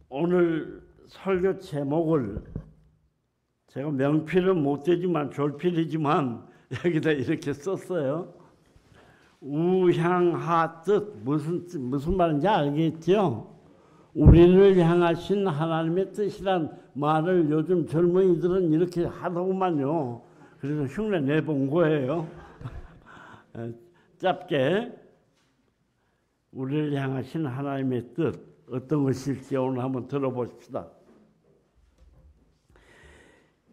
오늘 설교 제목을 제가 명필은 못 되지만 졸필이지만 여기다 이렇게 썼어요. 우향하뜻 무슨 말인지 알겠죠? 우리를 향하신 하나님의 뜻이란 말을 요즘 젊은이들은 이렇게 하더구만요. 그래서 흉내 내본 거예요. 짧게 우리를 향하신 하나님의 뜻 어떤 것일지 오늘 한번 들어보십시다.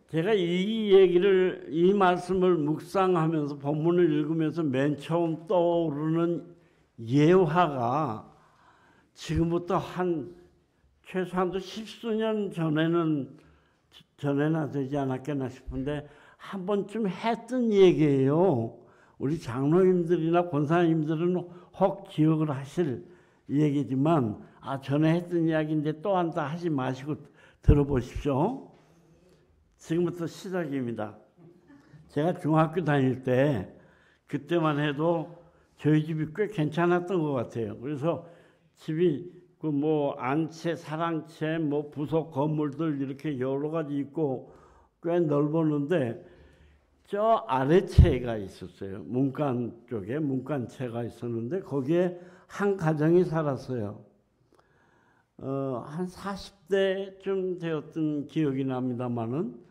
제가 이 말씀을 묵상하면서 본문을 읽으면서 맨 처음 떠오르는 예화가 지금부터 최소한도 10수년 전에나 되지 않았겠나 싶은데 한 번쯤 했던 얘기예요. 우리 장로님들이나 권사님들은 혹 기억을 하실 얘기지만 전에 했던 이야기인데 또 한다 하지 마시고 들어보십시오. 지금부터 시작입니다. 제가 중학교 다닐 때 그때만 해도 저희 집이 꽤 괜찮았던 것 같아요. 그래서 집이 안채, 사랑채, 부속 건물들 이렇게 여러 가지 있고 꽤 넓었는데 저 아래채가 있었어요. 문간 쪽에 문간채가 있었는데 거기에 한 가정이 살았어요. 한 40대쯤 되었던 기억이 납니다만은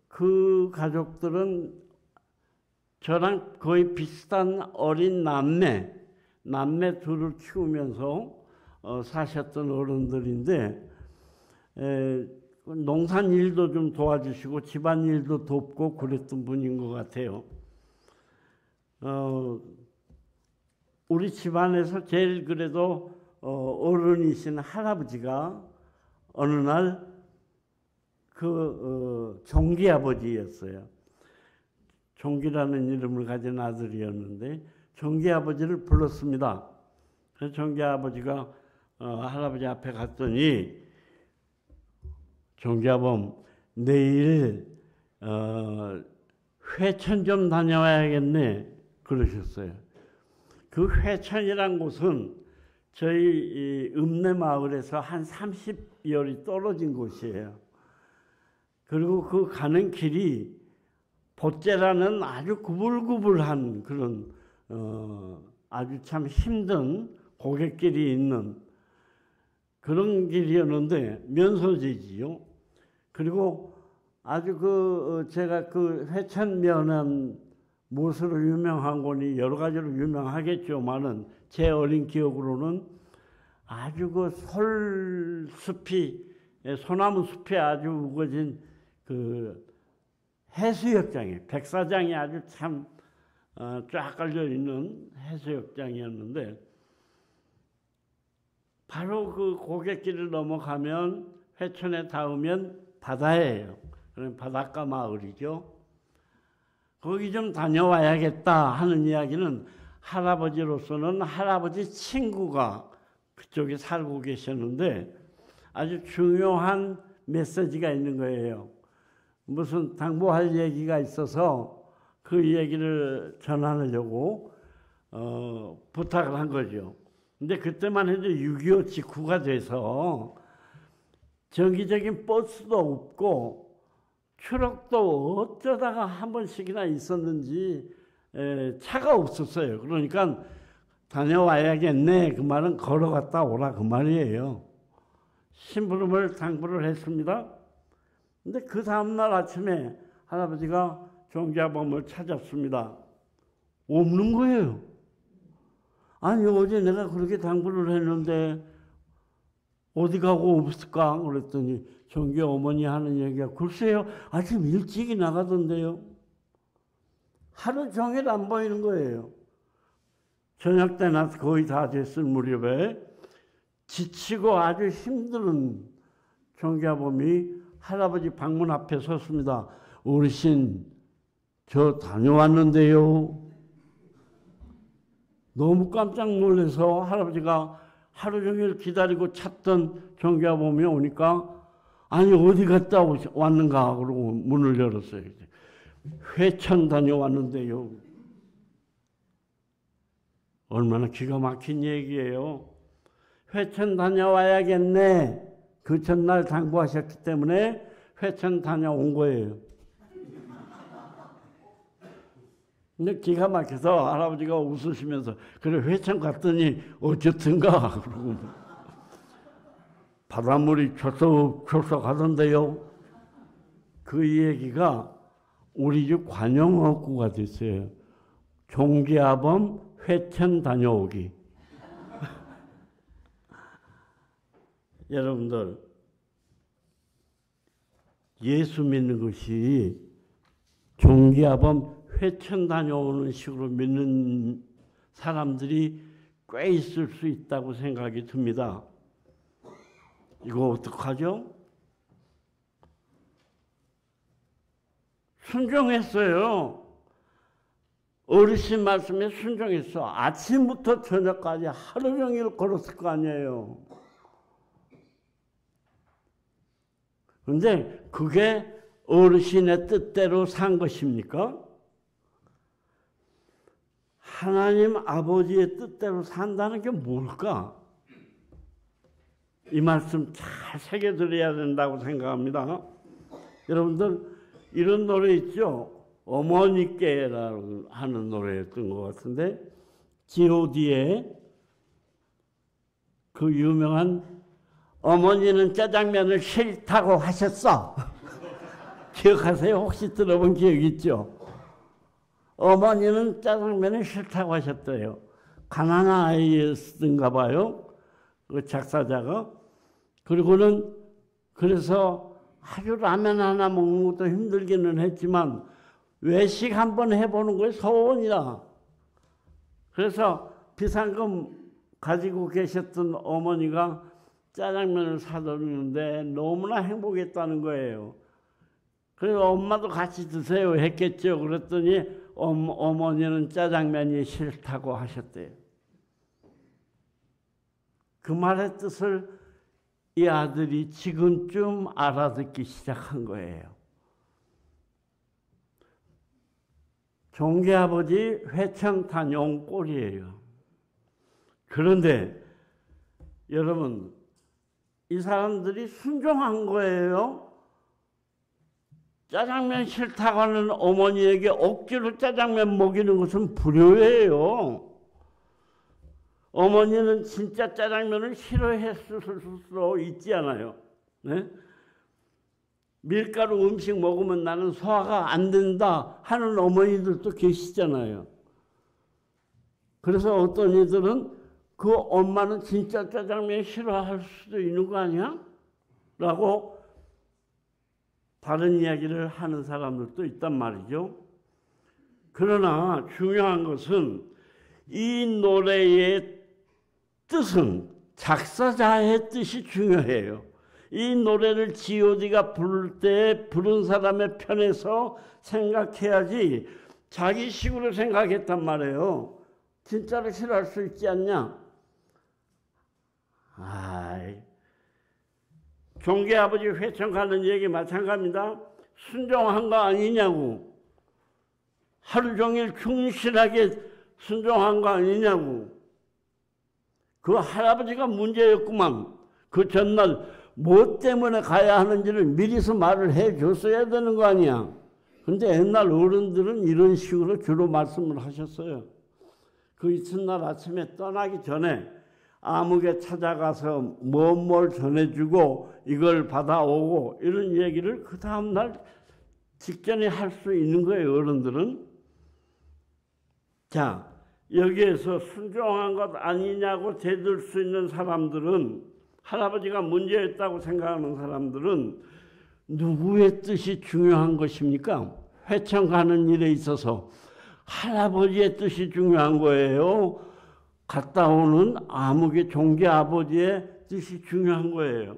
그 가족들은 저랑 거의 비슷한 어린 남매 둘을 키우면서 사셨던 어른들인데 농산일도 좀 도와주시고 집안일도 돕고 그랬던 분인 것 같아요. 우리 집안에서 제일 그래도 어른이신 할아버지가 어느 날 종기 아버지였어요. 종기라는 이름을 가진 아들이었는데 종기 아버지를 불렀습니다. 그래서 종기 아버지가 할아버지 앞에 갔더니 종기 아범 내일 회천 좀 다녀와야겠네 그러셨어요. 그 회천이란 곳은 저희 읍내 마을에서 한 30여리 떨어진 곳이에요. 그리고 그 가는 길이 보째라는 아주 구불구불한 그런 아주 참 힘든 고갯길이 있는 그런 길이었는데 면소지지요. 그리고 아주 제가 회천면은 무엇으로 유명한 거니 여러 가지로 유명하겠지만은 제 어린 기억으로는 아주 소나무 숲이 아주 우거진 해수욕장이 백사장이 아주 참 쫙 깔려 있는 해수욕장이었는데 바로 그 고갯길을 넘어가면 회천에 닿으면 바다예요. 그럼 바닷가 마을이죠. 거기 좀 다녀와야겠다 하는 이야기는 할아버지로서는 할아버지 친구가 그쪽에 살고 계셨는데 아주 중요한 메시지가 있는 거예요. 무슨 당부할 얘기가 있어서 그 얘기를 전하려고 부탁을 한 거죠. 근데 그때만 해도 6.25 직후가 돼서 정기적인 버스도 없고 트럭도 어쩌다가 한 번씩이나 있었는지 차가 없었어요. 그러니까 다녀와야겠네. 그 말은 걸어갔다 오라 그 말이에요. 심부름을 당부를 했습니다. 근데 그 다음날 아침에 할아버지가 종기아범을 찾았습니다. 없는 거예요. 아니 어제 내가 그렇게 당부를 했는데 어디 가고 없을까? 그랬더니 종기 어머니 하는 얘기가 글쎄요 아침 일찍이 나가던데요. 하루 종일 안 보이는 거예요. 저녁 때나 거의 다 됐을 무렵에 지치고 아주 힘든 종기 아범이 할아버지 방문 앞에 섰습니다. 어르신 저 다녀왔는데요. 너무 깜짝 놀라서 할아버지가 하루 종일 기다리고 찾던 종기 아범이 오니까 아니 어디 갔다 왔는가 그러고 문을 열었어요. 회천 다녀왔는데요. 얼마나 기가 막힌 얘기예요. 회천 다녀와야겠네. 그 전날 당부하셨기 때문에 회천 다녀온 거예요. 근데 기가 막혀서 할아버지가 웃으시면서 그래 회천 갔더니 어쨌든가 그러고 바닷물이 철썩철썩 하던데요. 그 얘기가 우리 집 관용어구가 됐어요. 종기아범 회천 다녀오기. 여러분들 예수 믿는 것이 종기아범 회천 다녀오는 식으로 믿는 사람들이 꽤 있을 수 있다고 생각이 듭니다. 이거 어떡하죠? 순종했어요. 어르신 말씀에 순종했어. 아침부터 저녁까지 하루 종일 걸었을 거 아니에요. 그런데 그게 어르신의 뜻대로 산 것입니까? 하나님 아버지의 뜻대로 산다는 게 뭘까? 이 말씀 잘 새겨드려야 된다고 생각합니다. 여러분들 이런 노래 있죠? 어머니께라고 하는 노래였던 것 같은데 G.O.D의 그 유명한 어머니는 짜장면을 싫다고 하셨어. 기억하세요? 혹시 들어본 기억 있죠? 어머니는 짜장면을 싫다고 하셨대요. 가난한 아이였던가 봐요. 그 작사자가. 그리고는 그래서 아주 라면 하나 먹는 것도 힘들기는 했지만 외식 한번 해보는 거에 소원이다. 그래서 비상금 가지고 계셨던 어머니가 짜장면을 사드렸는데 너무나 행복했다는 거예요. 그래서 엄마도 같이 드세요 했겠죠. 그랬더니 어머니는 짜장면이 싫다고 하셨대요. 그 말의 뜻을 이 아들이 지금쯤 알아듣기 시작한 거예요. 종기아버지 회천 다녀온 꼴이에요. 그런데 여러분 이 사람들이 순종한 거예요. 짜장면 싫다고 하는 어머니에게 억지로 짜장면 먹이는 것은 불효예요. 어머니는 진짜 짜장면을 싫어했을 수도 있지 않아요. 네? 밀가루 음식 먹으면 나는 소화가 안 된다 하는 어머니들도 계시잖아요. 그래서 어떤 이들은 그 엄마는 진짜 짜장면 싫어할 수도 있는 거 아니야? 라고 다른 이야기를 하는 사람들도 있단 말이죠. 그러나 중요한 것은 이 노래의 뜻은 작사자의 뜻이 중요해요. 이 노래를 G.O.D가 부를 때 부른 사람의 편에서 생각해야지 자기 식으로 생각했단 말이에요. 진짜로 싫어할 수 있지 않냐? 종기아버지 회천 가는 얘기 마찬가지입니다. 순종한 거 아니냐고. 하루 종일 충실하게 순종한 거 아니냐고. 그 할아버지가 문제였구만. 그 전날 뭐 때문에 가야 하는지를 미리서 말을 해줬어야 되는 거 아니야. 근데 옛날 어른들은 이런 식으로 주로 말씀을 하셨어요. 그 이튿날 아침에 떠나기 전에 아무개 찾아가서 뭘 전해주고 이걸 받아오고 이런 얘기를 그 다음날 직전에 할 수 있는 거예요. 어른들은. 자, 여기에서 순종한 것 아니냐고 대들 수 있는 사람들은, 할아버지가 문제였다고 생각하는 사람들은 누구의 뜻이 중요한 것입니까? 회천 가는 일에 있어서 할아버지의 뜻이 중요한 거예요. 갔다 오는 아무개 종기 아버지의 뜻이 중요한 거예요.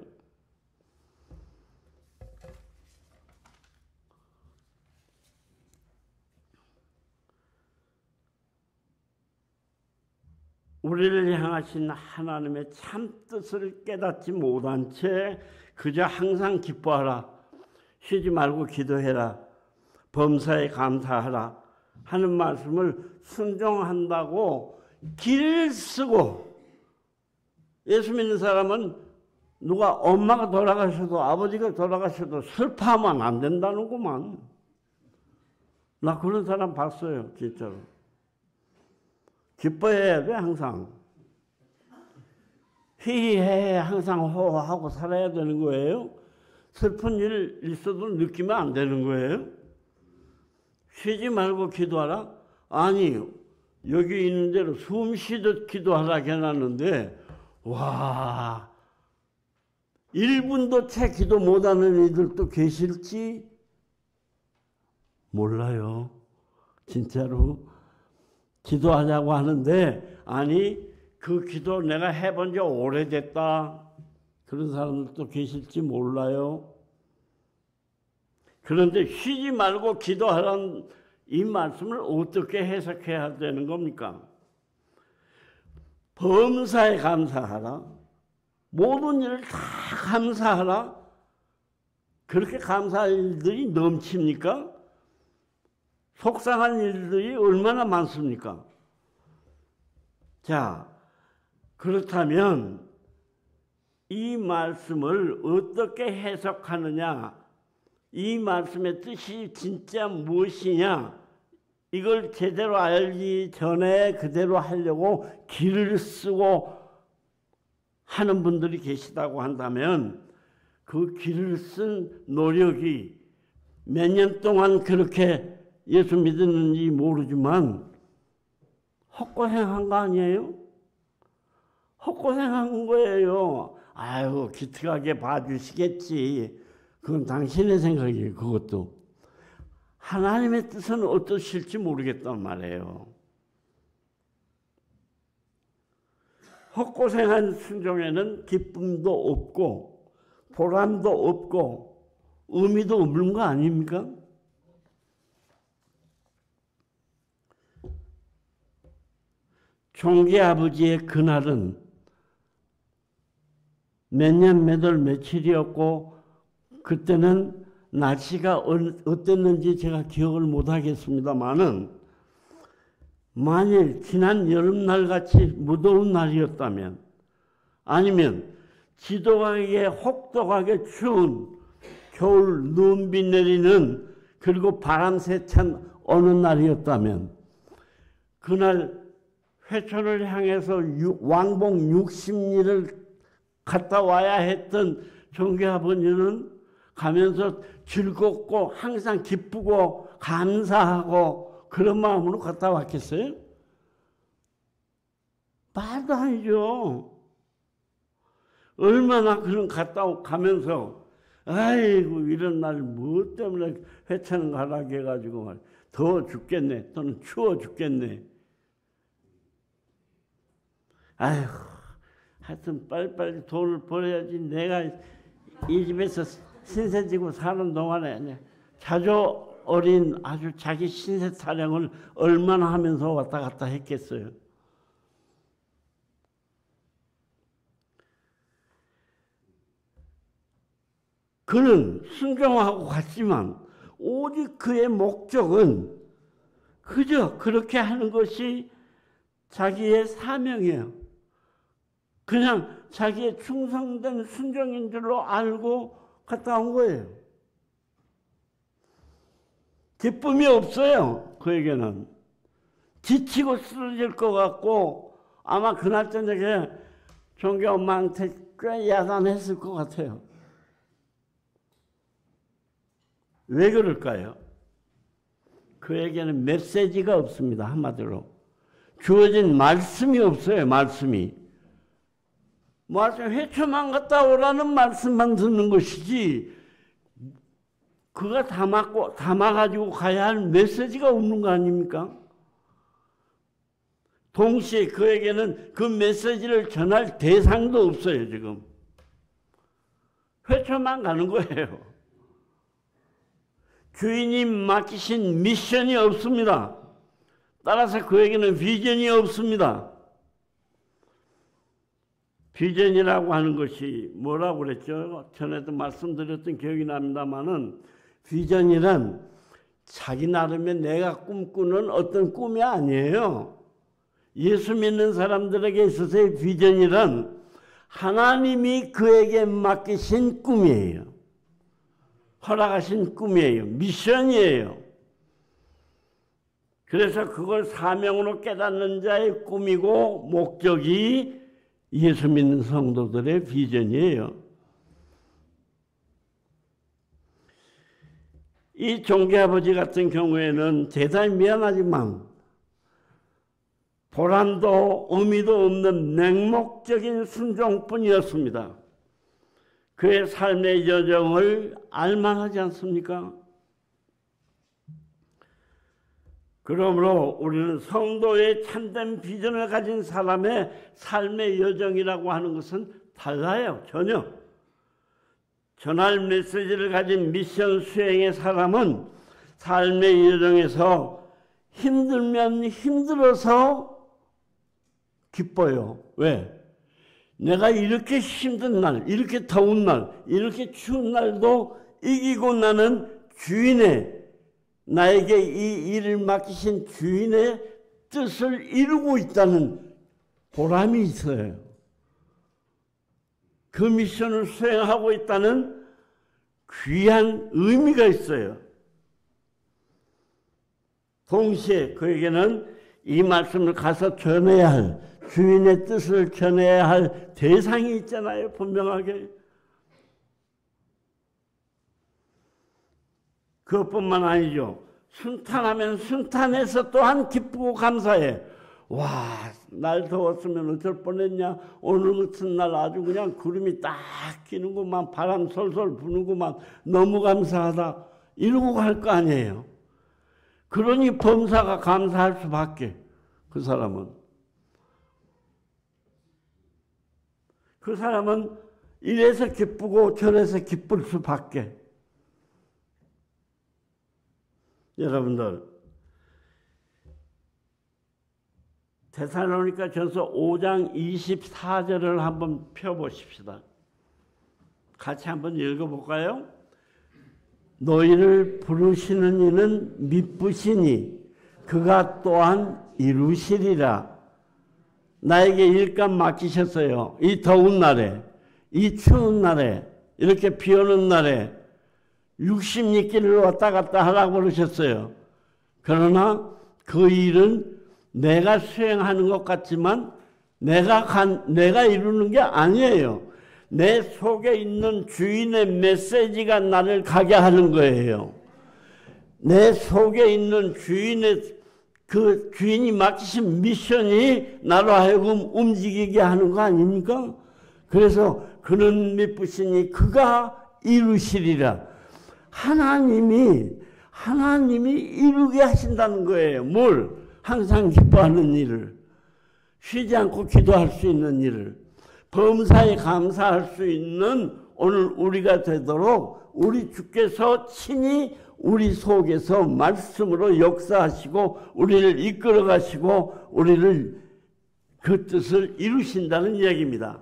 우리를 향하신 하나님의 참 뜻을 깨닫지 못한 채 그저 항상 기뻐하라, 쉬지 말고 기도해라, 범사에 감사하라 하는 말씀을 순종한다고 길 쓰고 예수 믿는 사람은 누가 엄마가 돌아가셔도 아버지가 돌아가셔도 슬퍼하면 안 된다는구만. 나 그런 사람 봤어요, 진짜로. 기뻐해야 돼, 항상. 희희해 항상 호호하고 살아야 되는 거예요? 슬픈 일 있어도 느끼면 안 되는 거예요? 쉬지 말고 기도하라? 아니, 여기 있는 대로 숨 쉬듯 기도하라 해놨는데, 와, 1분도 채 기도 못하는 이들도 계실지 몰라요. 진짜로. 기도하자고 하는데, 아니, 그 기도 내가 해본 지 오래됐다. 그런 사람들도 계실지 몰라요. 그런데 쉬지 말고 기도하라는 이 말씀을 어떻게 해석해야 되는 겁니까? 범사에 감사하라. 모든 일을 다 감사하라. 그렇게 감사할 일들이 넘칩니까? 속상한 일들이 얼마나 많습니까? 자, 그렇다면 이 말씀을 어떻게 해석하느냐, 이 말씀의 뜻이 진짜 무엇이냐, 이걸 제대로 알기 전에 그대로 하려고 길을 쓰고 하는 분들이 계시다고 한다면 그 길을 쓴 노력이 몇 년 동안 그렇게 예수 믿었는지 모르지만 헛고생한 거 아니에요? 헛고생한 거예요. 아유, 기특하게 봐주시겠지. 그건 당신의 생각이에요, 그것도. 하나님의 뜻은 어떠실지 모르겠단 말이에요. 헛고생한 순종에는 기쁨도 없고 보람도 없고 의미도 없는 거 아닙니까? 종기 아버지의 그날은 몇 년 몇 월 며칠이었고 그때는 날씨가 어땠는지 제가 기억을 못하겠습니다만은 만일 지난 여름날 같이 무더운 날이었다면 아니면 지독하게 혹독하게 추운 겨울 눈비 내리는 그리고 바람 세찬 어느 날이었다면 그날 회촌을 향해서 왕복 60리를 갔다 와야 했던 종교 아버지는 가면서 즐겁고 항상 기쁘고 감사하고 그런 마음으로 갔다 왔겠어요? 말도 아니죠. 얼마나 그런 갔다 가면서 아이고 이런 날 뭐 때문에 회차는 가라고 해가지고 더워 죽겠네 또는 추워 죽겠네. 아이고 하여튼 빨리빨리 돈을 벌어야지 내가 이 집에서 신세 지고 사는 동안에 자주 어린 아주 자기 신세 타령을 얼마나 하면서 왔다 갔다 했겠어요. 그는 순종하고 갔지만 오직 그의 목적은 그저 그렇게 하는 것이 자기의 사명이에요. 그냥 자기의 충성된 순종인 줄로 알고 갔다 온 거예요. 기쁨이 없어요. 그에게는. 지치고 쓰러질 것 같고 아마 그날 저녁에 종교 엄마한테 꽤 야단했을 것 같아요. 왜 그럴까요? 그에게는 메시지가 없습니다. 한마디로. 주어진 말씀이 없어요. 말씀이. 회초만 갔다 오라는 말씀만 듣는 것이지 그가 담아가지고 가야 할 메시지가 없는 거 아닙니까? 동시에 그에게는 그 메시지를 전할 대상도 없어요. 지금. 회초만 가는 거예요. 주인이 맡기신 미션이 없습니다. 따라서 그에게는 비전이 없습니다. 비전이라고 하는 것이 뭐라고 그랬죠? 전에도 말씀드렸던 기억이 납니다만은 비전이란 자기 나름의 내가 꿈꾸는 어떤 꿈이 아니에요. 예수 믿는 사람들에게 있어서의 비전이란 하나님이 그에게 맡기신 꿈이에요. 허락하신 꿈이에요. 미션이에요. 그래서 그걸 사명으로 깨닫는 자의 꿈이고 목적이 예수 믿는 성도들의 비전이에요. 이 종교아버지 같은 경우에는 대단히 미안하지만 보람도 의미도 없는 맹목적인 순종뿐이었습니다. 그의 삶의 여정을 알만하지 않습니까? 그러므로 우리는 성도의 참된 비전을 가진 사람의 삶의 여정이라고 하는 것은 달라요. 전혀. 전할 메시지를 가진 미션 수행의 사람은 삶의 여정에서 힘들면 힘들어서 기뻐요. 왜? 내가 이렇게 힘든 날, 이렇게 더운 날, 이렇게 추운 날도 이기고 나는 나에게 이 일을 맡기신 주인의 뜻을 이루고 있다는 보람이 있어요. 그 미션을 수행하고 있다는 귀한 의미가 있어요. 동시에 그에게는 이 말씀을 가서 전해야 할, 주인의 뜻을 전해야 할 대상이 있잖아요. 분명하게. 그것뿐만 아니죠. 순탄하면 순탄해서 또한 기쁘고 감사해. 와, 날 더웠으면 어쩔 뻔했냐. 오늘 같은 날 아주 그냥 구름이 딱 끼는구만. 바람 솔솔 부는구만. 너무 감사하다. 이러고 갈 거 아니에요. 그러니 범사가 감사할 수밖에. 그 사람은 이래서 기쁘고 저래서 기쁠 수밖에. 여러분들, 데살로니가전서 5장 24절을 한번 펴보십시다. 같이 한번 읽어볼까요? 너희를 부르시는 이는 미쁘시니 그가 또한 이루시리라. 나에게 일감 맡기셨어요. 이 더운 날에, 이 추운 날에, 이렇게 비 오는 날에 60리길을 왔다 갔다 하라고 그러셨어요. 그러나 그 일은 내가 수행하는 것 같지만 내가 이루는 게 아니에요. 내 속에 있는 주인의 메시지가 나를 가게 하는 거예요. 내 속에 있는 그 주인이 맡기신 미션이 나로 하여금 움직이게 하는 거 아닙니까? 그래서 그는 미쁘시니 그가 이루시리라. 하나님이 이루게 하신다는 거예요. 뭘? 항상 기뻐하는 일을, 쉬지 않고 기도할 수 있는 일을, 범사에 감사할 수 있는 오늘 우리가 되도록 우리 주께서 친히 우리 속에서 말씀으로 역사하시고 우리를 이끌어 가시고 우리를 그 뜻을 이루신다는 이야기입니다.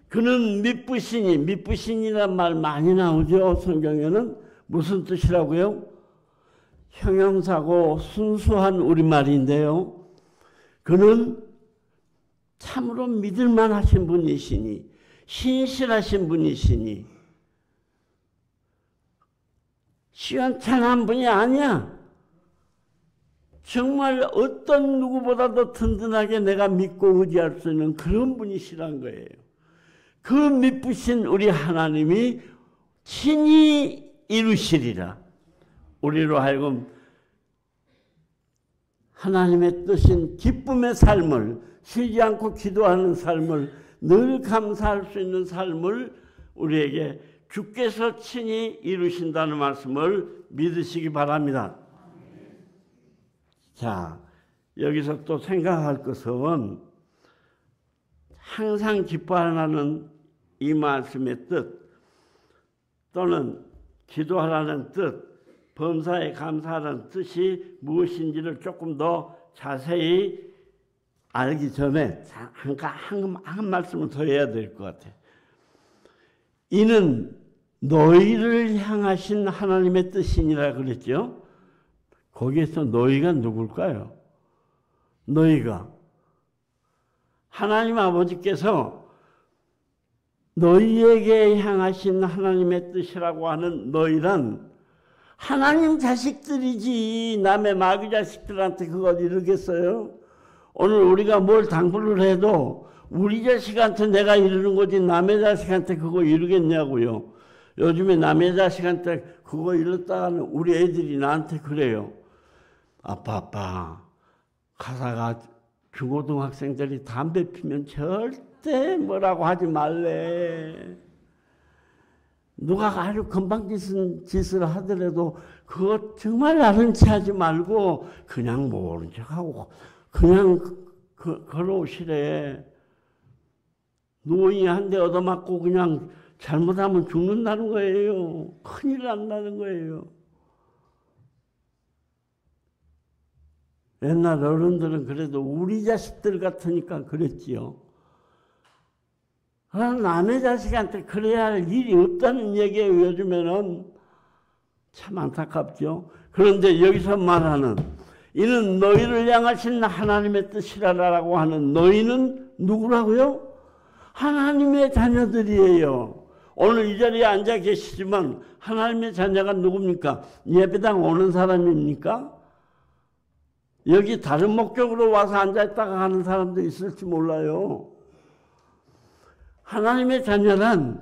그는 미쁘시니란 말 많이 나오죠. 성경에는. 무슨 뜻이라고요? 형용사고 순수한 우리말인데요. 그는 참으로 믿을만 하신 분이시니, 신실하신 분이시니, 시원찮은 분이 아니야. 정말 어떤 누구보다도 든든하게 내가 믿고 의지할 수 있는 그런 분이시란 거예요. 그 미쁘신 우리 하나님이 친히 이루시리라. 우리로 하여금 하나님의 뜻인 기쁨의 삶을, 쉬지 않고 기도하는 삶을, 늘 감사할 수 있는 삶을 우리에게 주께서 친히 이루신다는 말씀을 믿으시기 바랍니다. 자, 여기서 또 생각할 것은 항상 기뻐하라는 이 말씀의 뜻, 또는 기도하라는 뜻, 범사에 감사하라는 뜻이 무엇인지를 조금 더 자세히 알기 전에 한 말씀을 더 해야 될 것 같아요. 이는 너희를 향하신 하나님의 뜻이니라 그랬죠. 거기에서 너희가 누굴까요? 너희가 하나님 아버지께서 너희에게 향하신 하나님의 뜻이라고 하는 너희란 하나님 자식들이지 남의 마귀 자식들한테 그걸 이루겠어요? 오늘 우리가 뭘 당부를 해도 우리 자식한테 내가 이루는 거지 남의 자식한테 그거 이루겠냐고요. 요즘에 남의 자식한테 그거 이뤘다가는 우리 애들이 나한테 그래요. 아빠 가다가 중고등학생들이 담배 피면 절대 뭐라고 하지 말래. 누가 아주 건방진 짓을 하더라도 그거 정말 아는 체 하지 말고 그냥 모른 척하고 그냥 걸어오시래. 노인이 한 대 얻어맞고 그냥 잘못하면 죽는다는 거예요. 큰일 난다는 거예요. 옛날 어른들은 그래도 우리 자식들 같으니까 그랬지요. 남의 자식한테 그래야 할 일이 없다는 얘기예요. 요즘에는 참 안타깝죠. 그런데 여기서 말하는 이는 너희를 향하신 하나님의 뜻이라라고 하는 너희는 누구라고요? 하나님의 자녀들이에요. 오늘 이 자리에 앉아 계시지만 하나님의 자녀가 누굽니까? 예배당 오는 사람입니까? 여기 다른 목적으로 와서 앉아있다가 가는 사람도 있을지 몰라요. 하나님의 자녀란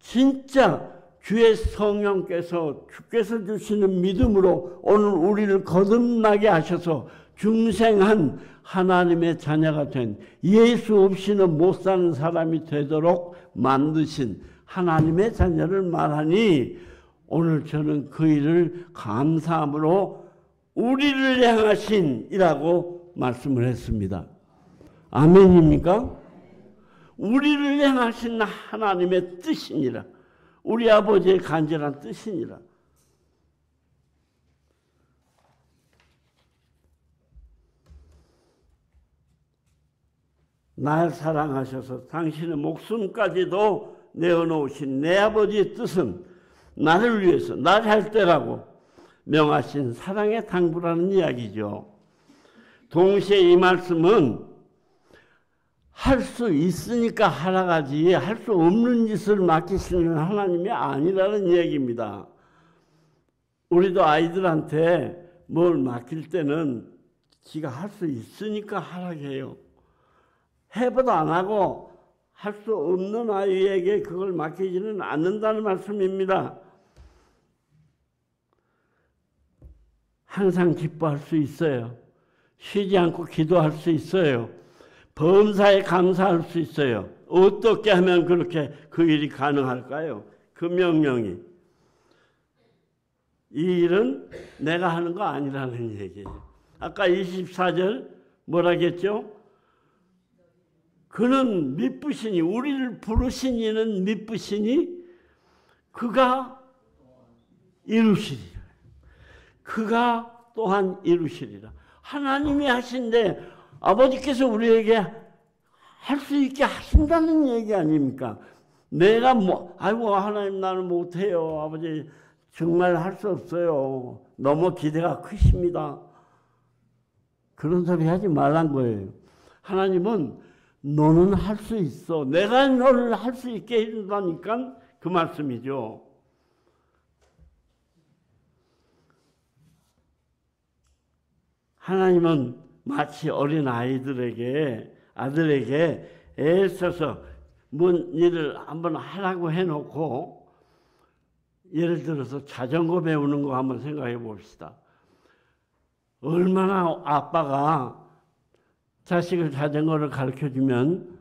진짜 주의 성령께서 주께서 주시는 믿음으로 오늘 우리를 거듭나게 하셔서 중생한 하나님의 자녀가 된 예수 없이는 못 사는 사람이 되도록 만드신 하나님의 자녀를 말하니 오늘 저는 그 일을 감사함으로 우리를 향하신이라고 말씀을 했습니다. 아멘입니까? 우리를 향하신 하나님의 뜻이니라. 우리 아버지의 간절한 뜻이니라. 날 사랑하셔서 당신의 목숨까지도 내어놓으신 내 아버지의 뜻은 나를 위해서 나를 할 때라고 명하신 사랑의 당부라는 이야기죠. 동시에 이 말씀은 할 수 있으니까 하라가지 할 수 없는 짓을 맡기시는 하나님이 아니라는 얘기입니다. 우리도 아이들한테 뭘 맡길 때는 지가 할 수 있으니까 하라고 해요. 해보도 안 하고 할 수 없는 아이에게 그걸 맡기지는 않는다는 말씀입니다. 항상 기뻐할 수 있어요. 쉬지 않고 기도할 수 있어요. 범사에 감사할 수 있어요. 어떻게 하면 그렇게 그 일이 가능할까요? 그 명령이. 이 일은 내가 하는 거 아니라는 얘기예요. 아까 24절 뭐라겠죠? 그는 미쁘시니 우리를 부르신 이는 미쁘시니 그가 이루시리라. 그가 또한 이루시리라. 하나님이 하신데 아버지께서 우리에게 할 수 있게 하신다는 얘기 아닙니까? 내가 아이고 하나님 나는 못해요. 아버지 정말 할 수 없어요. 너무 기대가 크십니다. 그런 소리 하지 말란 거예요. 하나님은 너는 할 수 있어. 내가 너를 할 수 있게 해준다니까 그 말씀이죠. 하나님은 마치 어린 아들에게 애써서 뭔 일을 한번 하라고 해놓고 예를 들어서 자전거 배우는 거 한번 생각해 봅시다. 얼마나 아빠가 자식을 자전거를 가르쳐주면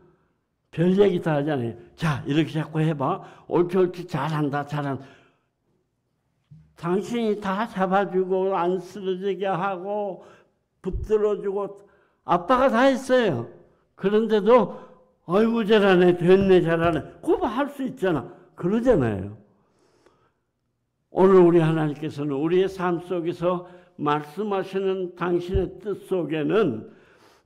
별 얘기 다 하잖아요. 자, 이렇게 자꾸 해봐. 옳지, 잘한다. 당신이 다 잡아주고 안 쓰러지게 하고 붙들어주고 아빠가 다 했어요. 그런데도 아이고 잘하네, 됐네, 잘하네. 그거 할 수 있잖아. 그러잖아요. 오늘 우리 하나님께서는 우리의 삶 속에서 말씀하시는 당신의 뜻 속에는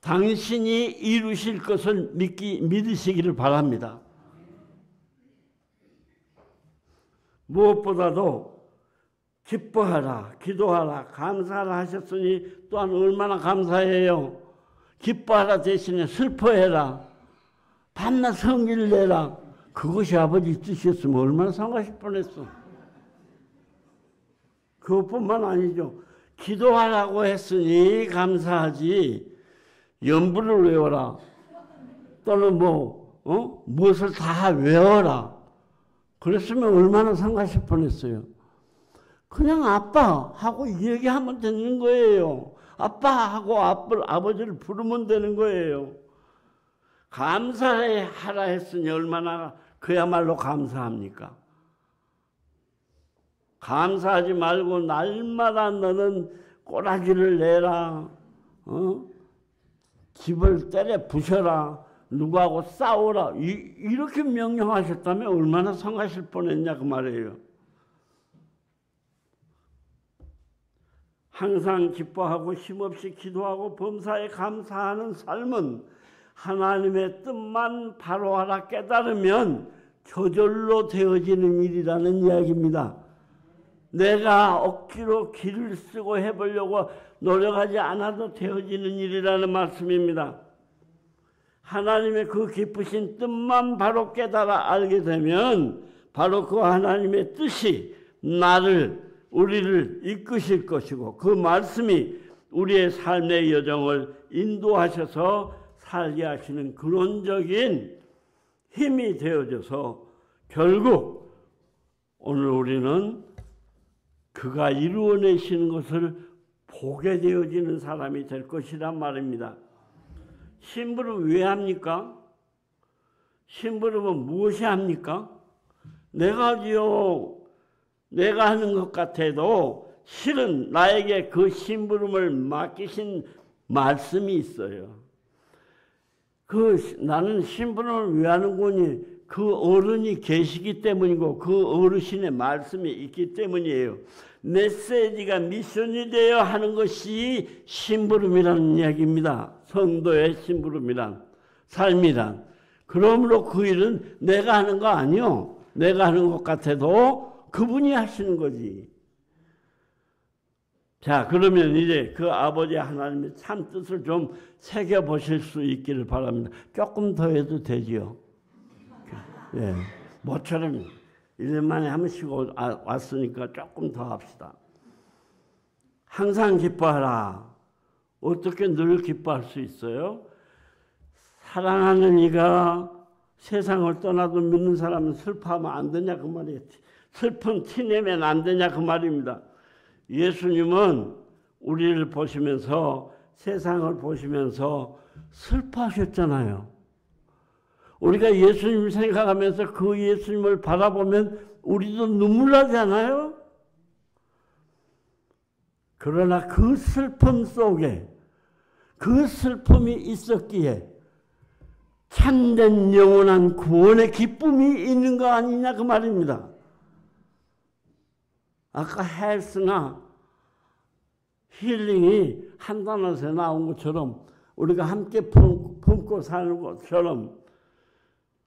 당신이 이루실 것을 믿으시기를 바랍니다. 무엇보다도 기뻐하라, 기도하라, 감사하라 하셨으니 또한 얼마나 감사해요. 기뻐하라 대신에 슬퍼해라, 밤낮 성기를 내라. 그것이 아버지 뜻이었으면 얼마나 상하실 뻔했어. 그것뿐만 아니죠. 기도하라고 했으니 감사하지 연부를 외워라 또는 무엇을 다 외워라 그랬으면 얼마나 상하실 뻔했어요. 그냥 아빠 하고 얘기하면 되는 거예요. 아빠 하고 아버지를 부르면 되는 거예요. 감사하라 했으니 얼마나 그야말로 감사합니까? 감사하지 말고 날마다 너는 꼬라지를 내라. 집을 때려 부셔라. 누구하고 싸우라. 이렇게 명령하셨다면 얼마나 상하실 뻔했냐 그 말이에요. 항상 기뻐하고 힘없이 기도하고 범사에 감사하는 삶은 하나님의 뜻만 바로 알아 깨달으면 저절로 되어지는 일이라는 이야기입니다. 내가 억지로 길을 쓰고 해보려고 노력하지 않아도 되어지는 일이라는 말씀입니다. 하나님의 그 깊으신 뜻만 바로 깨달아 알게 되면 바로 그 하나님의 뜻이 우리를 이끄실 것이고 그 말씀이 우리의 삶의 여정을 인도하셔서 살게 하시는 근원적인 힘이 되어져서 결국 오늘 우리는 그가 이루어내시는 것을 보게 되어지는 사람이 될 것이란 말입니다. 심부름 왜 합니까? 심부름은 무엇이 합니까? 내가 하는 것 같아도 실은 나에게 그 심부름을 맡기신 말씀이 있어요. 나는 심부름을 왜 하는 거니? 그 어른이 계시기 때문이고 그 어르신의 말씀이 있기 때문이에요. 메시지가 미션이 되어 하는 것이 심부름이라는 이야기입니다. 성도의 심부름이란 삶이란. 그러므로 그 일은 내가 하는 거 아니요. 내가 하는 것 같아도 그분이 하시는 거지. 자, 그러면 이제 그 아버지 하나님의 참 뜻을 좀 새겨보실 수 있기를 바랍니다. 조금 더 해도 되지요. 예, 모처럼 1년 만에 한 번씩 왔으니까 조금 더 합시다. 항상 기뻐하라. 어떻게 늘 기뻐할 수 있어요? 사랑하는 이가 세상을 떠나도 믿는 사람은 슬퍼하면 안 되냐 그 말이에요. 슬픈 티 내면 안 되냐 그 말입니다. 예수님은 우리를 보시면서 세상을 보시면서 슬퍼하셨잖아요. 우리가 예수님을 생각하면서 그 예수님을 바라보면 우리도 눈물 나지 않아요? 그러나 그 슬픔 속에 그 슬픔이 있었기에 참된 영원한 구원의 기쁨이 있는 거 아니냐 그 말입니다. 아까 헬스나 힐링이 한 단어에서 나온 것처럼 우리가 함께 품고 사는 것처럼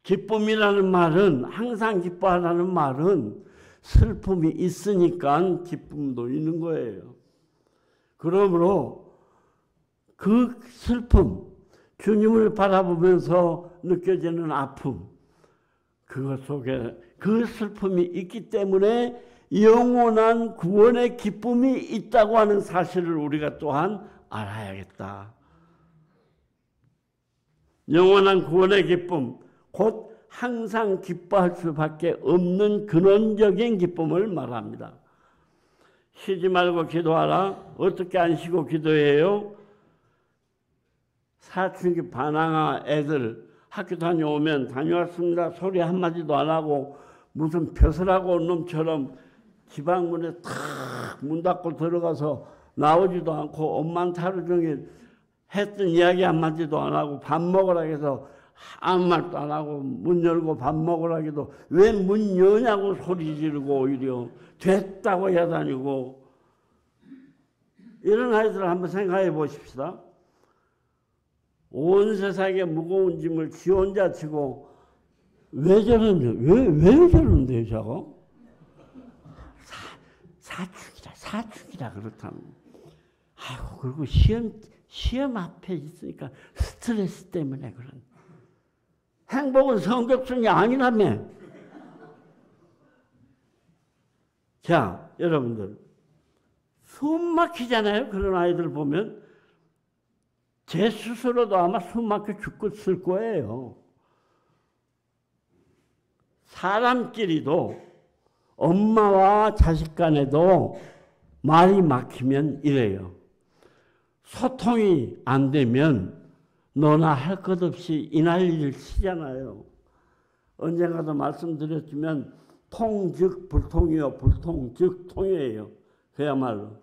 기쁨이라는 말은 항상 기뻐하라는 말은 슬픔이 있으니까 기쁨도 있는 거예요. 그러므로 그 슬픔, 주님을 바라보면서 느껴지는 아픔, 그것 속에 그 슬픔이 있기 때문에 영원한 구원의 기쁨이 있다고 하는 사실을 우리가 또한 알아야겠다. 영원한 구원의 기쁨, 곧 항상 기뻐할 수밖에 없는 근원적인 기쁨을 말합니다. 쉬지 말고 기도하라. 어떻게 안 쉬고 기도해요? 사춘기 반항아 애들 학교 다녀오면 다녀왔습니다 소리 한마디도 안 하고 무슨 벼슬하고 온 놈처럼 지방문에 탁 문 닫고 들어가서 나오지도 않고 엄마한테 하루 종일 했던 이야기 한마디도 안 하고 밥 먹으라 해서 아무 말도 안 하고 문 열고 밥 먹으라 해도 왜 문 여냐고 소리 지르고 오히려 됐다고 해다니고 이런 아이들을 한번 생각해 보십시다. 온 세상에 무거운 짐을 지 혼자 지고 왜 저런데요 저거? 사축이라 그렇다면. 아이고 그리고 시험 앞에 있으니까 스트레스 때문에 그런. 행복은 성적순이 아니라며. 자, 여러분들. 숨 막히잖아요. 그런 아이들 보면. 제 스스로도 아마 숨 막혀 죽겠을 거예요. 사람끼리도 엄마와 자식 간에도 말이 막히면 이래요. 소통이 안 되면 너나 할 것 없이 이날일 치잖아요. 언젠가도 말씀드렸지만 통 즉 불통이요, 불통 즉 통이에요. 그야말로.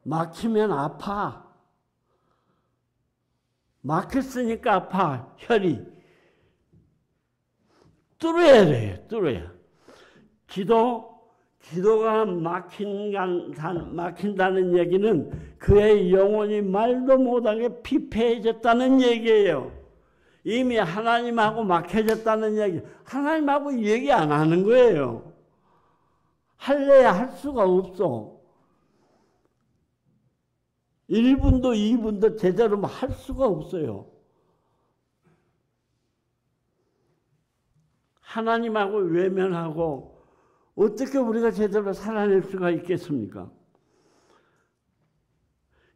막히면 아파. 막혔으니까 아파, 혈이. 뚫어야 돼요, 뚫어야. 기도가 막힌다는 얘기는 그의 영혼이 말도 못하게 피폐해졌다는 얘기예요. 이미 하나님하고 막혀졌다는 얘기. 하나님하고 얘기 안 하는 거예요. 할래야 할 수가 없어. 1분도 2분도 제대로 할 수가 없어요. 하나님하고 외면하고 어떻게 우리가 제대로 살아낼 수가 있겠습니까?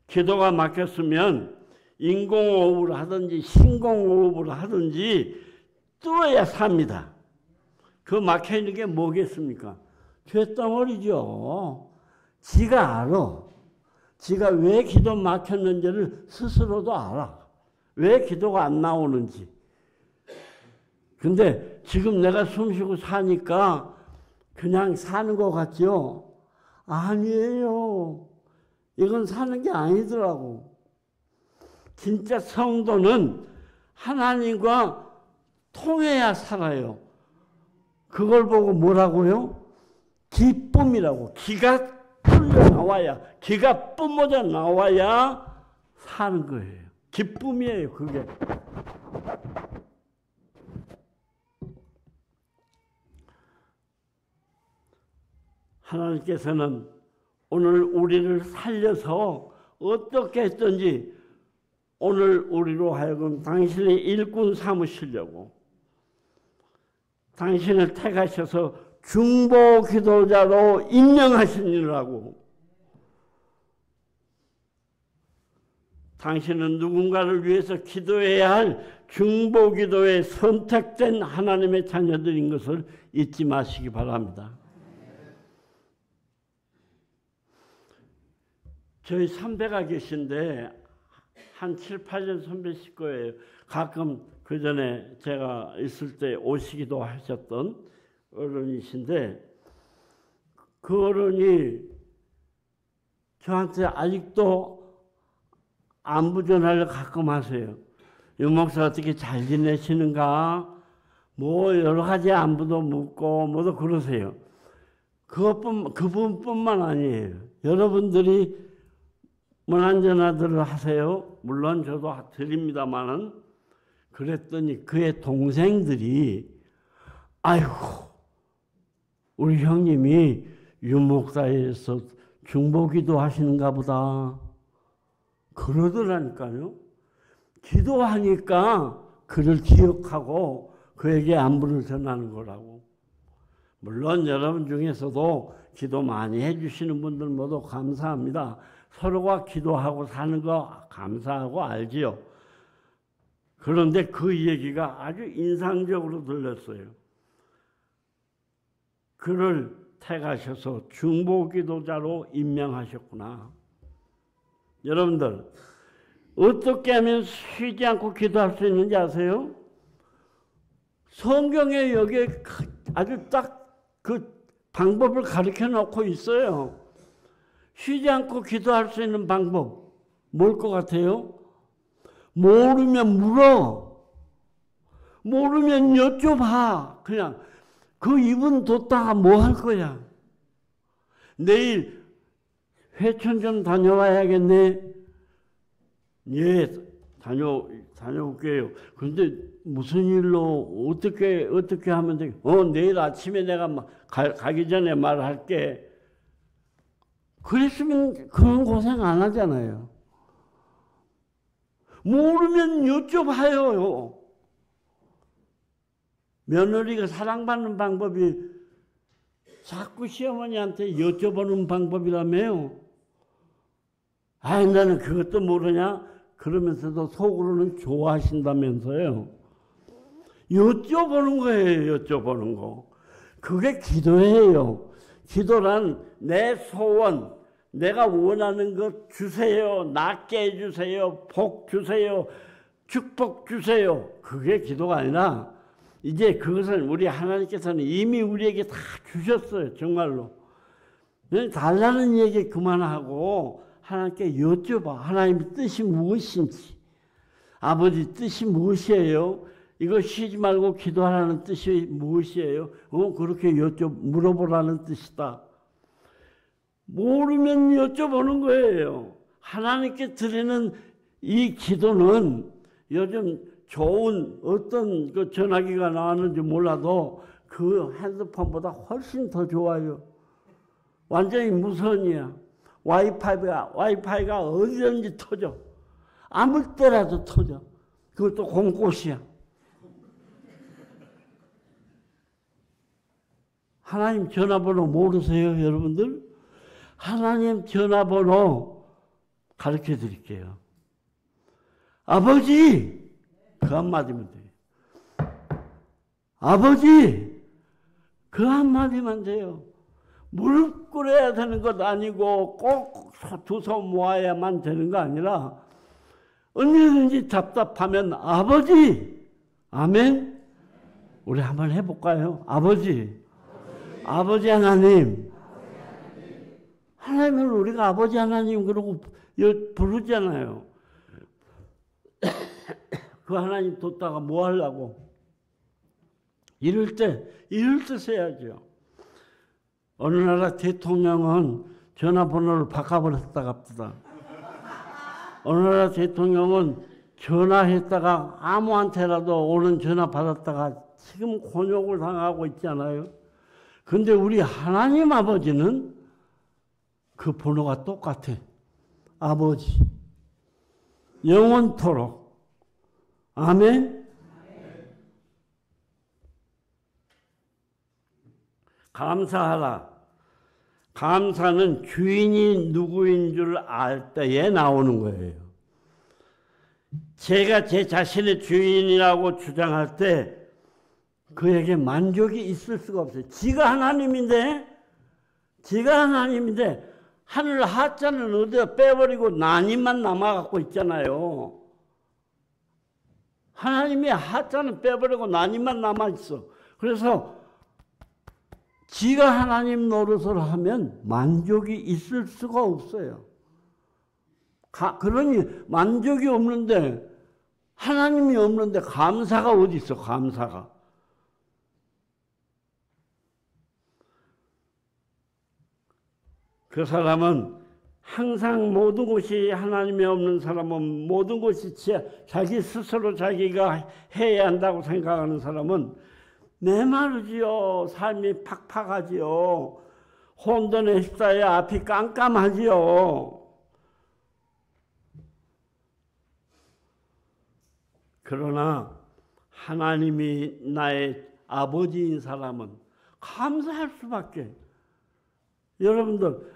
기도가 막혔으면 인공호흡을 하든지 신공호흡을 하든지 뚫어야 삽니다. 그 막혀있는 게 뭐겠습니까? 죄덩어리죠. 지가 알아. 지가 왜 기도 막혔는지를 스스로도 알아. 왜 기도가 안 나오는지. 근데 지금 내가 숨쉬고 사니까 그냥 사는 것 같죠? 아니에요. 이건 사는 게 아니더라고. 진짜 성도는 하나님과 통해야 살아요. 그걸 보고 뭐라고요? 기쁨이라고. 기가 풀려 나와야, 기가 뿜어져 나와야 사는 거예요. 기쁨이에요, 그게. 하나님께서는 오늘 우리를 살려서 어떻게 했든지 오늘 우리로 하여금 당신의 일꾼 삼으시려고 당신을 택하셔서 중보 기도자로 임명하시느라고. 당신은 누군가를 위해서 기도해야 할 중보 기도에 선택된 하나님의 자녀들인 것을 잊지 마시기 바랍니다. 저희 선배가 계신데 한 7, 8년 선배실 거예요. 가끔 그 전에 제가 있을 때 오시기도 하셨던 어른이신데 그 어른이 저한테 아직도 안부 전화를 가끔 하세요. 유 목사 어떻게 잘 지내시는가? 뭐 여러 가지 안부도 묻고 뭐도 그러세요. 그분뿐만 아니에요. 여러분들이 문안 전화들을 하세요. 물론 저도 드립니다만은 그랬더니 그의 동생들이 아이고 우리 형님이 유목사에서 중보기도 하시는가 보다 그러더라니까요. 기도하니까 그를 기억하고 그에게 안부를 전하는 거라고. 물론 여러분 중에서도 기도 많이 해주시는 분들 모두 감사합니다. 서로가 기도하고 사는 거 감사하고 알지요. 그런데 그 얘기가 아주 인상적으로 들렸어요. 그를 택하셔서 중보기도자로 임명하셨구나. 여러분들 어떻게 하면 쉬지 않고 기도할 수 있는지 아세요? 성경에 여기에 아주 딱 그 방법을 가르쳐 놓고 있어요. 쉬지 않고 기도할 수 있는 방법 뭘 것 같아요? 모르면 물어. 모르면 여쭤봐. 그냥 그 입은 뒀다가 뭐 할 거야? 내일 회천 좀 다녀와야겠네. 예, 다녀올게요. 그런데 무슨 일로 어떻게 하면 돼? 내일 아침에 내가 가기 전에 말할게. 그랬으면 그런 고생 안 하잖아요. 모르면 여쭤봐요. 며느리가 사랑받는 방법이 자꾸 시어머니한테 여쭤보는 방법이라며요. 아이, 나는 그것도 모르냐? 그러면서도 속으로는 좋아하신다면서요. 여쭤보는 거예요, 여쭤보는 거. 그게 기도예요. 기도란 내 소원, 내가 원하는 것 주세요. 낫게 해주세요. 복 주세요. 축복 주세요. 그게 기도가 아니라 이제 그것을 우리 하나님께서는 이미 우리에게 다 주셨어요. 정말로. 달라는 얘기 그만하고 하나님께 여쭤봐. 하나님의 뜻이 무엇인지. 아버지 뜻이 무엇이에요? 이거 쉬지 말고 기도하라는 뜻이 무엇이에요? 그렇게 물어보라는 뜻이다. 모르면 여쭤보는 거예요. 하나님께 드리는 이 기도는 요즘 좋은 어떤 그 전화기가 나왔는지 몰라도 그 핸드폰보다 훨씬 더 좋아요. 완전히 무선이야. 와이파이가 어디든지 터져. 아무 때라도 터져. 그것도 공꽃이야. 하나님 전화번호 모르세요, 여러분들? 하나님 전화번호 가르쳐 드릴게요. 아버지! 그 한마디면 돼요. 아버지! 그 한마디만 돼요. 무릎 꿇어야 되는 것 아니고 꼭 두 손 모아야만 되는 거 아니라 언제든지 답답하면 아버지! 아멘? 우리 한번 해볼까요? 아버지! 아버지 하나님! 하나님을 우리가 아버지 하나님 그러고 부르잖아요. 그 하나님 뒀다가 뭐 하려고? 이럴 때 써야죠. 어느 나라 대통령은 전화번호를 바꿔버렸다 갑니다. 어느 나라 대통령은 전화했다가 아무한테라도 오는 전화 받았다가 지금 곤욕을 당하고 있잖아요. 근데 우리 하나님 아버지는 그 번호가 똑같아. 아버지. 영원토록. 아멘? 감사하라. 감사는 주인이 누구인 줄 알 때에 나오는 거예요. 제가 제 자신의 주인이라고 주장할 때 그에게 만족이 있을 수가 없어요. 지가 하나님인데 하늘 하자는 어디다 빼버리고 나님만 남아갖고 있잖아요. 하나님의 하자는 빼버리고 나님만 남아있어. 그래서 지가 하나님 노릇을 하면 만족이 있을 수가 없어요. 그러니 만족이 없는데 하나님이 없는데 감사가 어디 있어? 감사가. 그 사람은 항상 모든 것이 하나님이 없는 사람은 모든 것이 자기 스스로 자기가 해야 한다고 생각하는 사람은 메마르지요. 삶이 팍팍하지요. 혼돈에 휩싸여 앞이 깜깜하지요. 그러나 하나님이 나의 아버지인 사람은 감사할 수밖에. 여러분들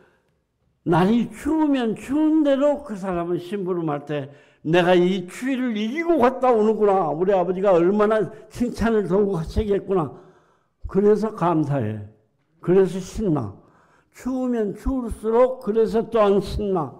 날이 추우면 추운 대로 그 사람은 심부름할 때 내가 이 추위를 이기고 갔다 오는구나. 우리 아버지가 얼마나 칭찬을 더욱 하시겠구나. 그래서 감사해. 그래서 신나. 추우면 추울수록 그래서 또한 신나.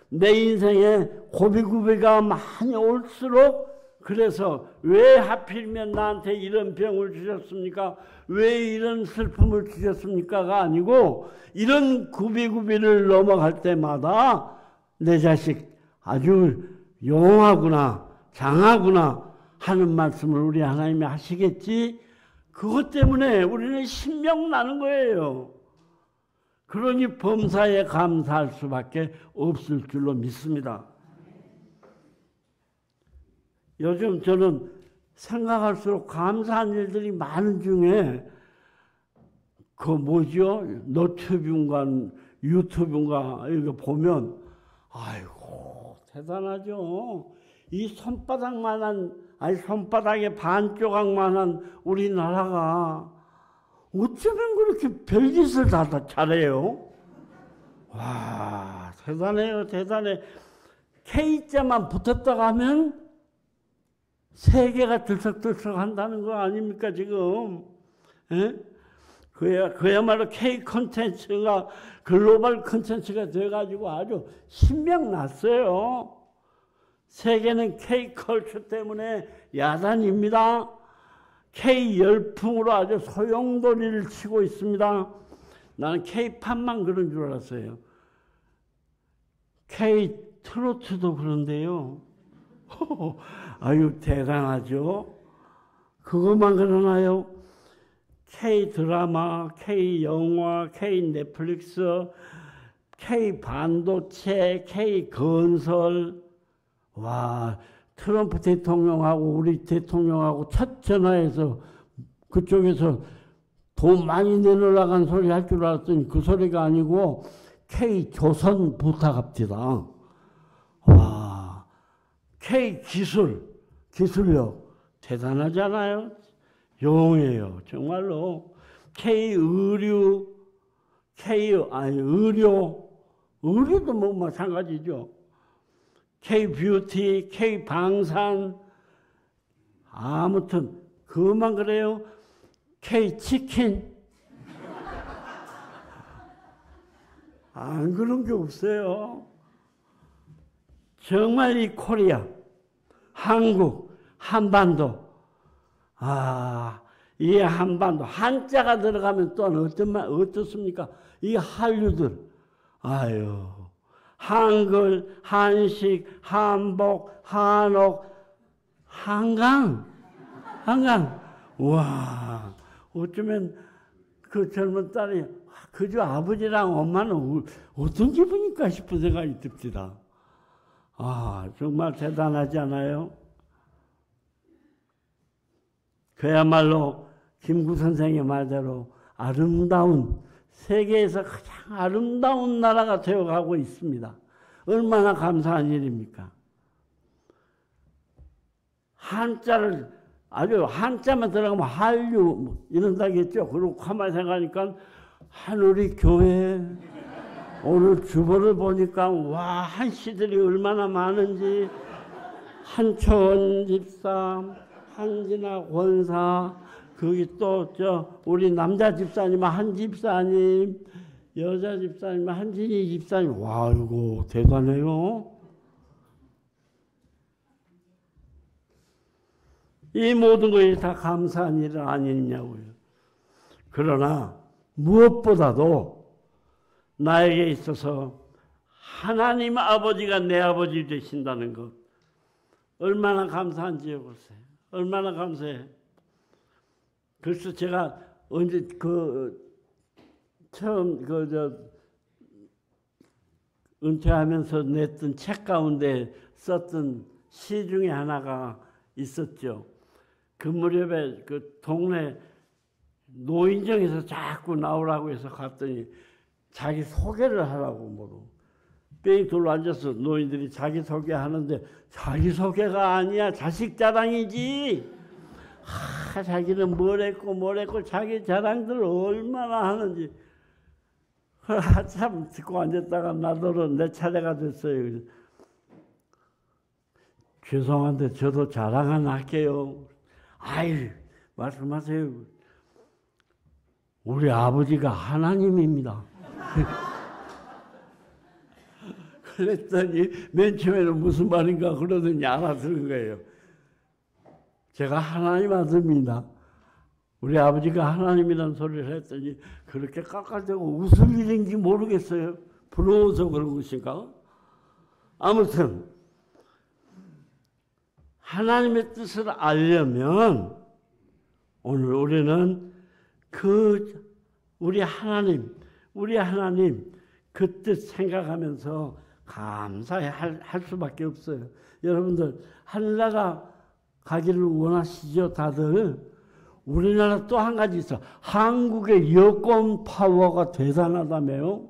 내 인생에 고비고비가 많이 올수록 그래서 왜 하필이면 나한테 이런 병을 주셨습니까? 왜 이런 슬픔을 주셨습니까가 아니고 이런 구비구비를 넘어갈 때마다 내 자식 아주 용하구나 장하구나 하는 말씀을 우리 하나님이 하시겠지. 그것 때문에 우리는 신명 나는 거예요. 그러니 범사에 감사할 수밖에 없을 줄로 믿습니다. 요즘 저는 생각할수록 감사한 일들이 많은 중에 그 뭐죠? 너튜브인가 유튜브인가 이거 보면 아이고 대단하죠. 이 손바닥만한 아니 손바닥에 반 조각만한 우리나라가 어쩌면 그렇게 별짓을 다 잘해요? 와, 대단해요, 대단해. K자만 붙었다가 하면 세계가 들썩들썩 한다는 거 아닙니까, 지금? 예? 그야말로 K 콘텐츠가 글로벌 콘텐츠가 돼가지고 아주 신명났어요. 세계는 K 컬처 때문에 야단입니다. K 열풍으로 아주 소용돌이를 치고 있습니다. 나는 K-팝만 그런 줄 알았어요. K 트로트도 그런데요. 아유, 대단하죠? 그것만 그러나요? K 드라마, K 영화, K 넷플릭스, K 반도체, K 건설. 와, 트럼프 대통령하고 우리 대통령하고 첫 전화해서 그쪽에서 돈 많이 내놓으라간 소리 할 줄 알았더니 그 소리가 아니고 K 조선 부탁합니다. 와, K 기술력 대단하잖아요. 용해요, 정말로. K 의류, 의료도 뭐 마찬가지죠. K 뷰티, K 방산, 아무튼 그것만 그래요. K 치킨. 안 그런 게 없어요. 정말 이 코리아, 한국, 한반도. 이 한반도, 한자가 들어가면 또 어떻습니까? 이 한류들. 아유. 한글, 한식, 한복, 한옥, 한강. 와, 어쩌면 그 젊은 딸이 그저 아버지랑 엄마는 어떤 기분일까 싶은 생각이 듭니다. 정말 대단하지 않아요? 그야말로 김구 선생의 말대로 아름다운, 세계에서 가장 아름다운 나라가 되어가고 있습니다. 얼마나 감사한 일입니까? 한자만 들어가면 한류 이런다겠죠. 그리고 가만히 생각하니까 하늘이 교회, 오늘 주보를 보니까 와, 한씨들이 얼마나 많은지. 한초원 집사, 한진아 권사, 거기 또 우리 남자 집사님 한 집사님, 여자 집사님 한진이 집사님. 와, 이거 대단해요. 이 모든 것이 다 감사한 일 아니냐고요. 그러나 무엇보다도 나에게 있어서 하나님 아버지가 내 아버지 되신다는 것, 얼마나 감사한지 보세요. 얼마나 감사해. 그래서 제가 언제 처음 은퇴하면서 냈던 책 가운데 썼던 시 중에 하나가 있었죠. 그 무렵에 그 동네 노인정에서 자꾸 나오라고 해서 갔더니 자기 소개를 하라고 뭐로 뺑 둘러 앉아서 노인들이 자기 소개하는데 자기 소개가 아니야. 자식 자랑이지. 자기는 뭘 했고 자기 자랑들 얼마나 하는지. 한참 듣고 앉았다가 나더러 내 차례가 됐어요. 죄송한데 저도 자랑 하나 할게요. 아이, 말씀하세요. 우리 아버지가 하나님입니다. 그랬더니 맨 처음에는 무슨 말인가 그러더니 알아들은 거예요. 제가 하나님 아들입니다. 우리 아버지가 하나님이라는 소리를 했더니 그렇게 깎아대고 웃을 일인지 모르겠어요. 부러워서 그런 것인가? 아무튼 하나님의 뜻을 알려면 오늘 우리는 우리 하나님 그 뜻 생각하면서 감사해 할 수밖에 없어요. 여러분들 하늘나라 가기를 원하시죠, 다들? 우리나라 또 한 가지 있어. 한국의 여권 파워가 대단하다며요.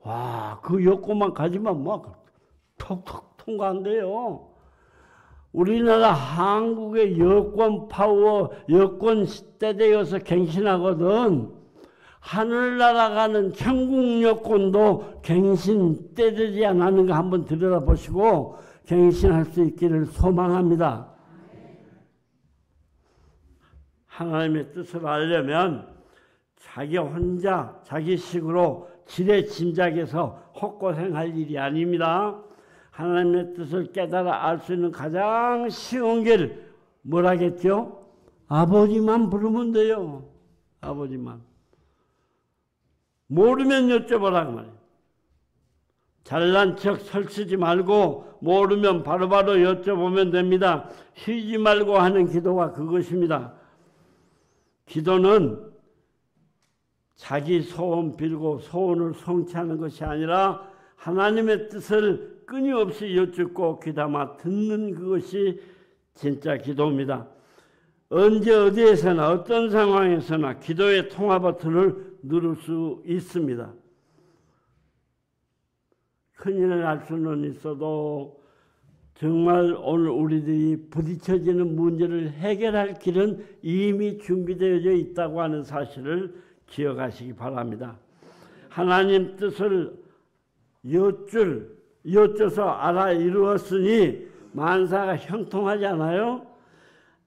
와, 그 여권만 가지면 막 톡톡 통과한대요. 우리나라 한국의 여권 파워, 여권 시대되어서 갱신하거든. 하늘나라 가는 천국 여권도 갱신 때되지 않았는가 한번 들여다보시고 갱신할 수 있기를 소망합니다. 하나님의 뜻을 알려면 자기 혼자 자기 식으로 지레 짐작해서 헛고생할 일이 아닙니다. 하나님의 뜻을 깨달아 알 수 있는 가장 쉬운 길 뭐라겠죠? 아버지만 부르면 돼요. 아버지만. 모르면 여쭤보라 그 말이에요. 잘난 척 설치지 말고 모르면 바로바로 여쭤보면 됩니다. 쉬지 말고 하는 기도가 그것입니다. 기도는 자기 소원 빌고 소원을 성취하는 것이 아니라 하나님의 뜻을 끊임없이 여쭙고 귀담아 듣는 그것이 진짜 기도입니다. 언제 어디에서나 어떤 상황에서나 기도의 통화 버튼을 누를 수 있습니다. 큰일을 알 수는 있어도 정말 오늘 우리들이 부딪혀지는 문제를 해결할 길은 이미 준비되어 있다고 하는 사실을 기억하시기 바랍니다. 하나님 뜻을 여쭤서 알아 이루었으니 만사가 형통하지 않아요?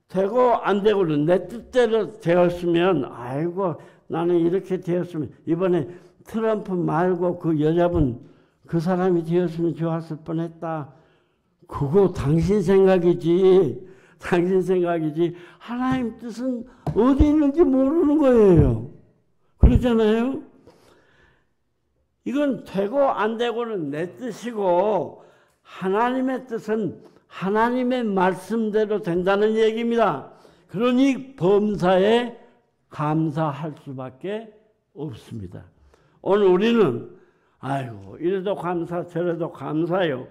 되고 안 되고는 내 뜻대로 되었으면 아이고 나는 이렇게 되었으면 이번에 트럼프 말고 그 여자분 그 사람이 되었으면 좋았을 뻔했다. 그거 당신 생각이지. 당신 생각이지. 하나님 뜻은 어디 있는지 모르는 거예요. 그렇잖아요? 이건 되고 안 되고는 내 뜻이고 하나님의 뜻은 하나님의 말씀대로 된다는 얘기입니다. 그러니 범사에 감사할 수밖에 없습니다. 오늘 우리는 아이고 이래도 감사 저래도 감사요.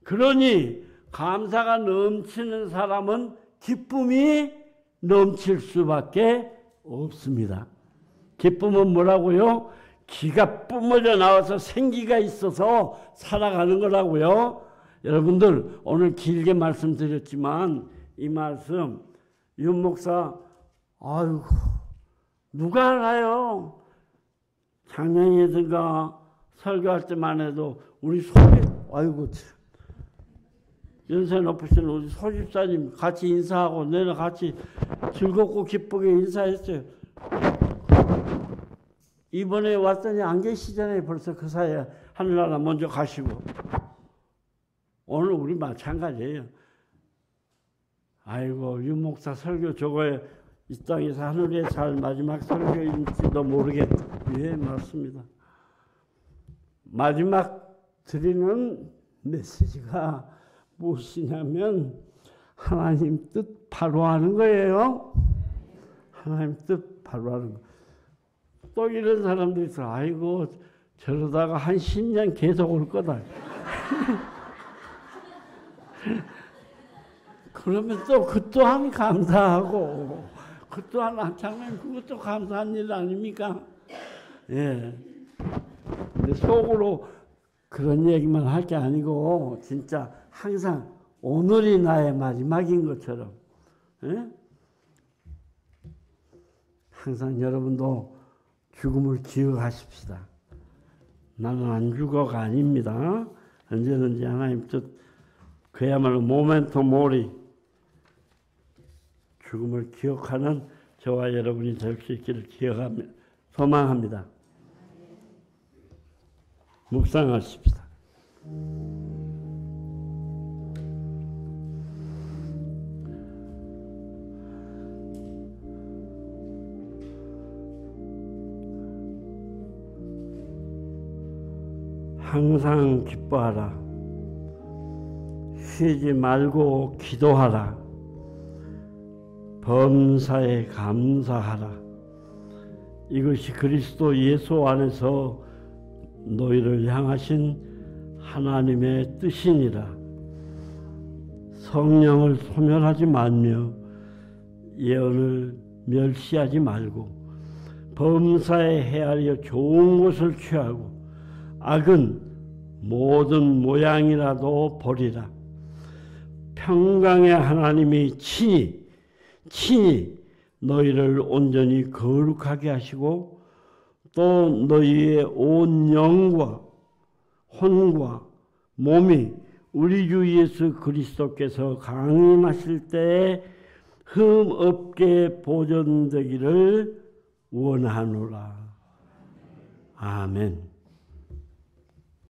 그러니 감사가 넘치는 사람은 기쁨이 넘칠 수밖에 없습니다. 기쁨은 뭐라고요? 기가 뿜어져 나와서 생기가 있어서 살아가는 거라고요. 여러분들 오늘 길게 말씀드렸지만 이 말씀 윤 목사 아이고 누가 알아요? 작년이든가 설교할 때만 해도 우리 아이고 연세 높으신 우리 소집사님 같이 인사하고 내가 같이 즐겁고 기쁘게 인사했어요. 이번에 왔더니 안 계시잖아요. 벌써 그 사이에 하늘나라 먼저 가시고. 오늘 우리 마찬가지예요. 아이고 윤 목사 설교 저거에 이 땅에서 하늘에 살 마지막 설교인지도 모르겠다. 예, 맞습니다. 마지막 드리는 메시지가 무엇이냐면 하나님 뜻 바로 하는 거예요. 하나님 뜻 바로 하는 거. 또 이런 사람들이 있어. 아이고 저러다가 한 10년 계속 올 거다. 그러면 또 그 또한 감사하고 그 또한 한창은 그것도 감사한 일 아닙니까? 예. 근데 속으로 그런 얘기만 할 게 아니고 진짜 항상 오늘이 나의 마지막인 것처럼 예? 항상 여러분도 죽음을 기억하십시다. 나는 안 죽어가 아닙니다. 언제든지 하나님 뜻 그야말로 모멘토 모리 죽음을 기억하는 저와 여러분이 될 수 있기를 소망합니다. 묵상하십시다. 항상 기뻐하라. 쉬지 말고 기도하라. 범사에 감사하라. 이것이 그리스도 예수 안에서 너희를 향하신 하나님의 뜻이니라. 성령을 소멸하지 말며 예언을 멸시하지 말고 범사에 헤아려 좋은 것을 취하고 악은 모든 모양이라도 버리라. 평강의 하나님이 친히 너희를 온전히 거룩하게 하시고 또 너희의 온 영과 혼과 몸이 우리 주 예수 그리스도께서 강림하실 때에 흠 없게 보존되기를 원하노라. 아멘.